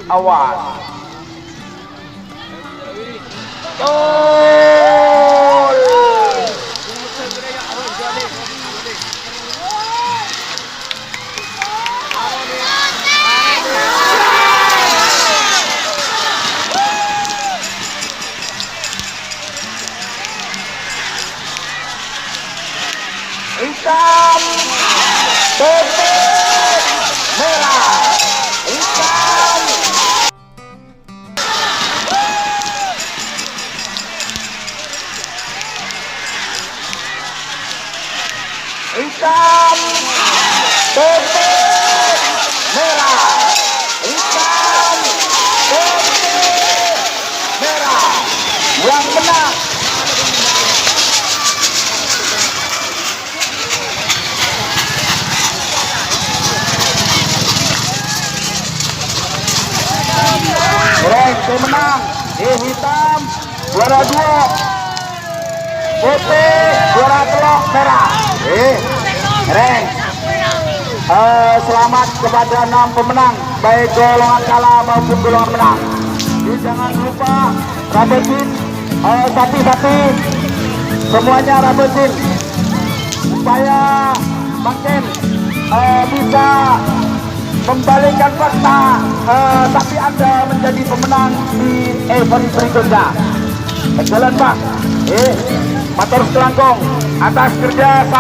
Awas. Hitam putih merah, hitam hitam putih merah, hitam putih merah, yang menang Reng menang di hitam juara 2, putih juara telok merah. Reng, selamat kepada 6 pemenang baik golongan kalah maupun golongan menang. Jangan lupa rabetin sapi-sapi semuanya rabetin supaya makin bisa membalikan fakta tapi Anda menjadi pemenang di event berikutnya. Excellent Pak. Matur selangkung atas kerja